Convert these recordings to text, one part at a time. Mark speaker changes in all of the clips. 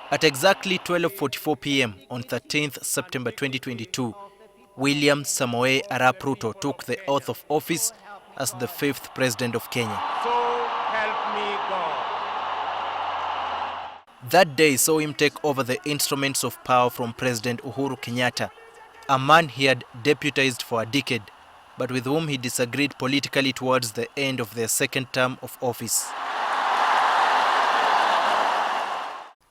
Speaker 1: At exactly 12:44 p.m. on 13th September 2022, William Samoei Arap Ruto took the oath of office as the 5th President of Kenya.
Speaker 2: So help me God.
Speaker 1: That day saw him take over the instruments of power from President Uhuru Kenyatta, a man he had deputized for a decade, but with whom he disagreed politically towards the end of their second term of office.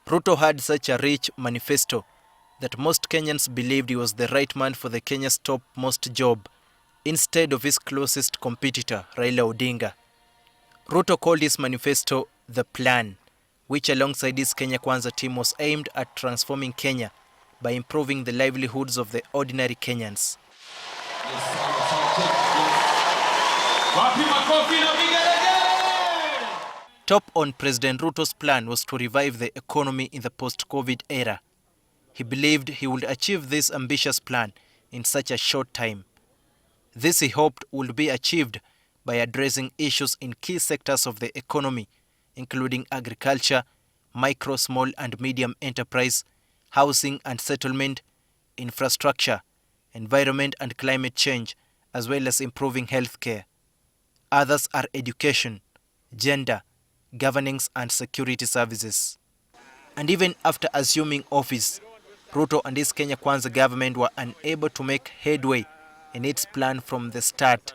Speaker 1: Ruto had such a rich manifesto that most Kenyans believed he was the right man for the Kenya's topmost job, instead of his closest competitor, Raila Odinga. Ruto called his manifesto the Plan, which alongside his Kenya Kwanza team was aimed at transforming Kenya by improving the livelihoods of the ordinary Kenyans. Top on President Ruto's plan was to revive the economy in the post-COVID era. He believed he would achieve this ambitious plan in such a short time. This, he hoped, would be achieved by addressing issues in key sectors of the economy, including agriculture, micro, small and medium enterprise, housing and settlement, infrastructure, environment and climate change, as well as improving healthcare. Others are education, gender, governance and security services. And even after assuming office, Ruto and his Kenya Kwanza government were unable to make headway in its plan from the start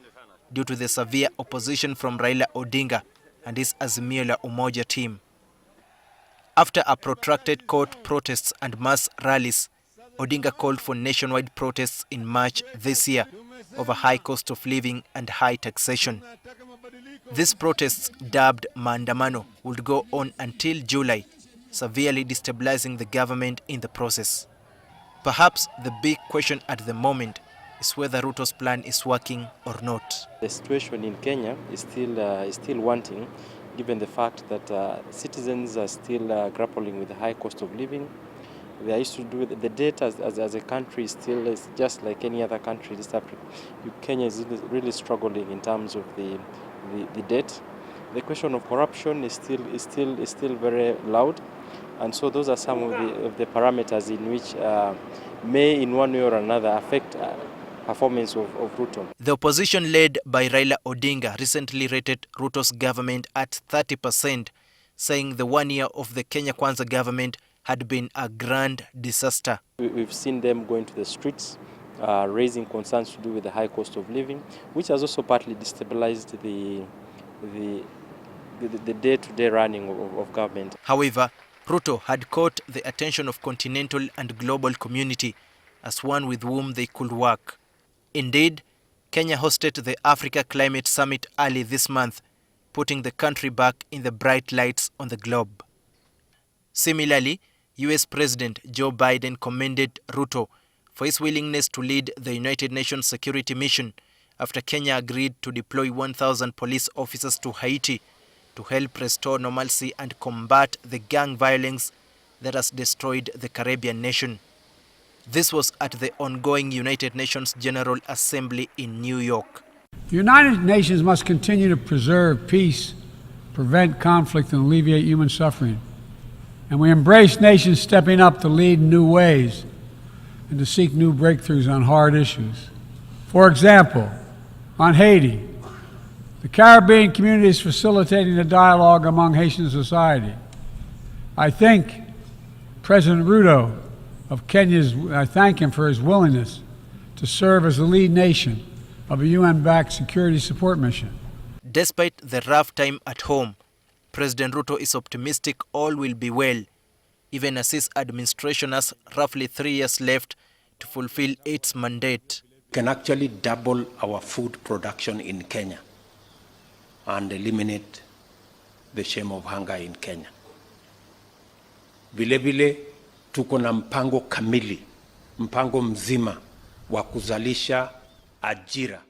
Speaker 1: due to the severe opposition from Raila Odinga and his Azimio la Umoja team. After a protracted court protests and mass rallies, Odinga called for nationwide protests in March this year over high cost of living and high taxation. These protests, dubbed maandamano, would go on until July, severely destabilizing the government in the process. Perhaps the big question at the moment is whether Ruto's plan is working or not.
Speaker 3: The situation in Kenya is still wanting, given the fact that citizens are still grappling with the high cost of living. There is to do with the debt as a country is just like any other country in East Africa. Kenya is really struggling in terms of the debt. The question of corruption is still very loud, and so those are some of the parameters in which may in one way or another affect performance of Ruto.
Speaker 1: The opposition led by Raila Odinga recently rated Ruto's government at 30%, saying the 1 year of the Kenya Kwanza government had been a grand disaster.
Speaker 3: We've seen them going to the streets, raising concerns to do with the high cost of living, which has also partly destabilized the day-to-day running of government.
Speaker 1: However, Ruto had caught the attention of continental and global community as one with whom they could work. Indeed, Kenya hosted the Africa Climate Summit early this month, putting the country back in the bright lights on the globe. Similarly, US President Joe Biden commended Ruto for his willingness to lead the United Nations Security Mission after Kenya agreed to deploy 1,000 police officers to Haiti to help restore normalcy and combat the gang violence that has destroyed the Caribbean nation. This was at the ongoing United Nations General Assembly in New York.
Speaker 4: The United Nations must continue to preserve peace, prevent conflict, and alleviate human suffering. And we embrace nations stepping up to lead in new ways and to seek new breakthroughs on hard issues. For example, on Haiti, the Caribbean community is facilitating a dialogue among Haitian society. I thank President Ruto of Kenya, I thank him for his willingness to serve as the lead nation of a UN-backed security support mission.
Speaker 1: Despite the rough time at home, President Ruto is optimistic all will be well, even as his administration has roughly 3 years left to fulfill its mandate.
Speaker 5: Can actually double our food production in Kenya and eliminate the shame of hunger in Kenya. Vilevile tuko na mpango kamili, mpango mzima wa kuzalisha ajira.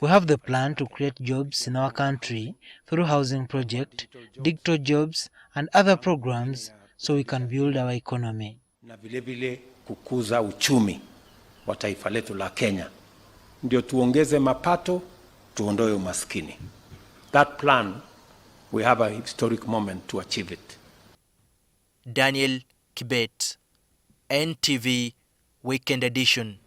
Speaker 6: We have the plan to create jobs in our country through housing project, digital jobs and other programs so we can build our economy.
Speaker 5: Na vilevile kukuza uchumi wa taifa letu la Kenya. Ndio tuongeze mapato, tuondoe umaskini. That plan, we have a historic moment to achieve it.
Speaker 1: Daniel Kibet. NTV Weekend Edition.